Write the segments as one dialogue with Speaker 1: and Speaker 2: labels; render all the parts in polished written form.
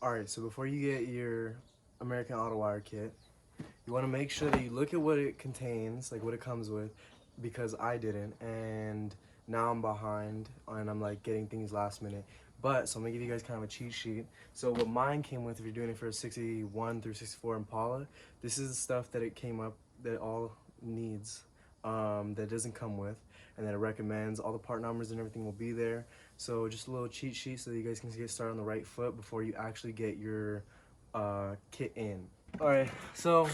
Speaker 1: Alright, so before you get your American Autowire kit, you want to make sure that you look at what it contains, like what it comes with, because I didn't, and now I'm behind, and I'm like getting things last minute. But, so I'm going to give you guys kind of a cheat sheet. So what mine came with, if you're doing it for a 61 through 64 Impala, this is the stuff that it came up, that it all needs, that it doesn't come with, and that it recommends. All the part numbers and everything will be there. So just a little cheat sheet so that you guys can get started on the right foot before you actually get your kit in. Alright, so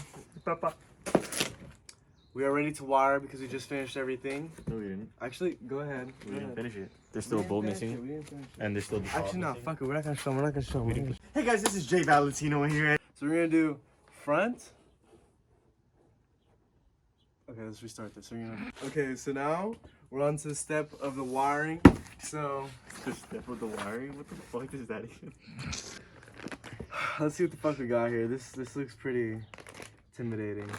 Speaker 1: we are ready to wire because we just finished everything.
Speaker 2: No, we didn't.
Speaker 1: Actually, go ahead.
Speaker 2: We didn't finish it. There's still a bolt missing. And there's still the
Speaker 1: Actually, no, fuck it. We're not gonna show them.
Speaker 3: Hey guys, this is Jay Valentino here.
Speaker 1: So we're gonna do front. Okay, let's restart this. Okay, so now we're on to the step of the wiring. So
Speaker 2: the step of the wiring? What the fuck is that even?
Speaker 1: let's see what the fuck we got here. This looks pretty intimidating. We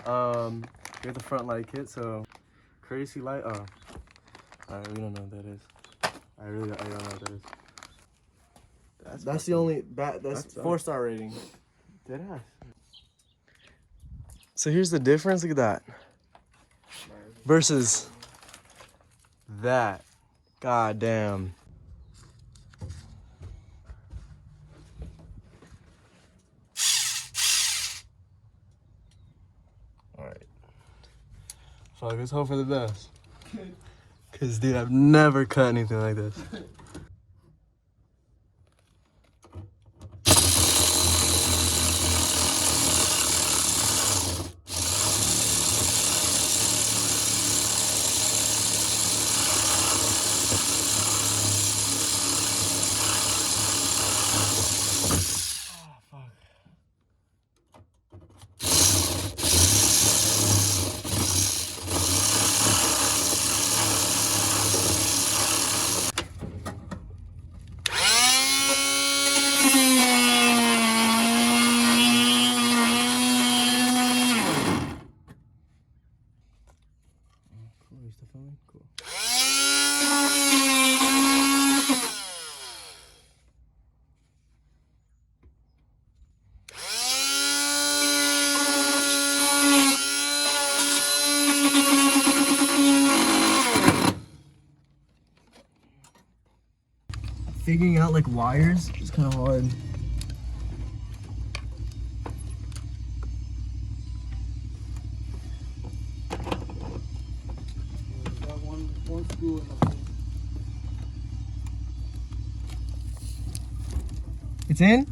Speaker 1: have the front light kit, so courtesy light. Oh, alright, we don't know what that is. I don't know what that is. That's the only that's 4-star rating.
Speaker 2: Deadass.
Speaker 1: So here's the difference. Look at that. Versus that. God damn. Alright. Fuck, let's hope for the best. Cause dude, I've never cut anything like this. Cool. Figuring out like wires is kind of hard. One screw in the hole. It's in?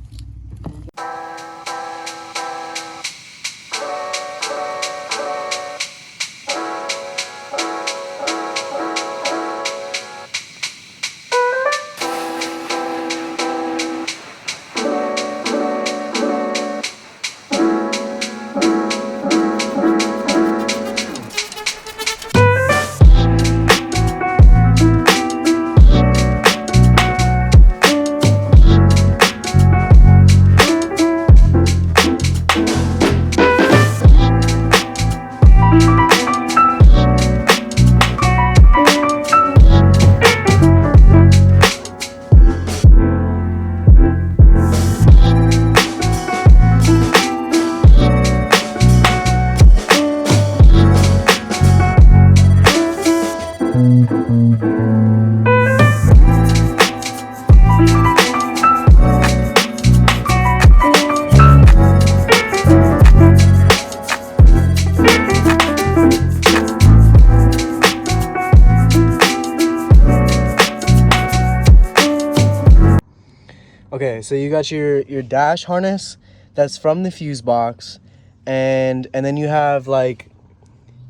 Speaker 1: Okay, so you got your dash harness that's from the fuse box, and then you have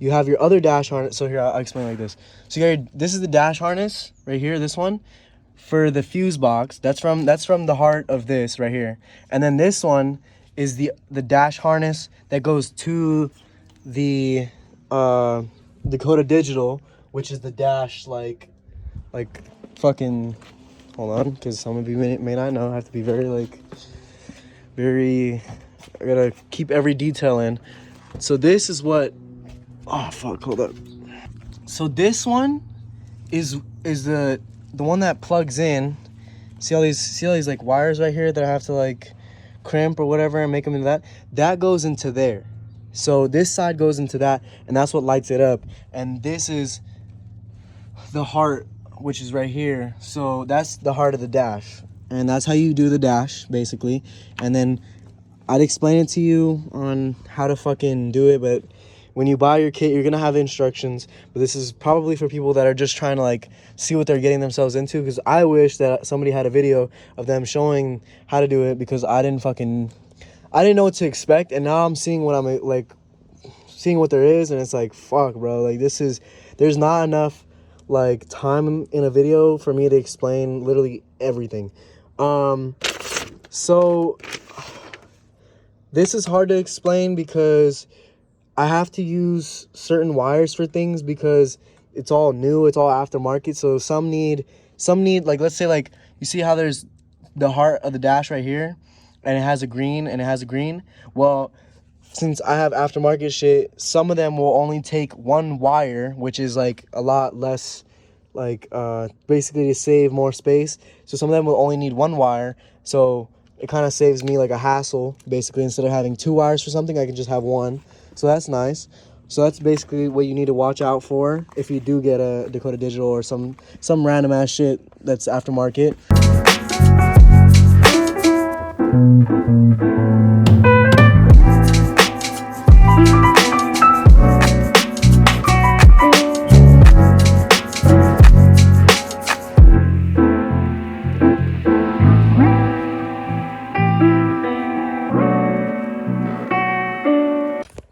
Speaker 1: your other dash harness. So here, I'll explain like this. So you got this is the dash harness right here, this one for the fuse box. That's from the heart of this right here, and then this one is the dash harness that goes to the Dakota Digital, which is the dash like fucking. Hold on, because some of you may not know. I have to be very I gotta keep every detail in. So this is what, oh fuck, hold up. So this one is the one that plugs in see all these like wires right here that I have to like crimp or whatever and make them into that. That goes into there. So this side goes into that, and that's what lights it up. And this is the heart, which is right here. So that's the heart of the dash, and that's how you do the dash basically. And then I'd explain it to you on how to fucking do it, but when you buy your kit, you're gonna have instructions. But this is probably for people that are just trying to like see what they're getting themselves into, because I wish that somebody had a video of them showing how to do it, because I didn't know what to expect, and now I'm seeing what I'm like, seeing what there is, and it's like, fuck, bro, like there's not enough like time in a video for me to explain literally everything. So this is hard to explain because I have to use certain wires for things because it's all new, it's all aftermarket. So some need like, let's say like, you see how there's the heart of the dash right here, and it has a green and it has a green. Well, since I have aftermarket shit, some of them will only take one wire, which is like a lot less, like basically to save more space. So some of them will only need one wire, so it kind of saves me like a hassle. Basically, instead of having two wires for something, I can just have one. So that's nice. So that's basically what you need to watch out for if you do get a Dakota Digital or some random ass shit that's aftermarket.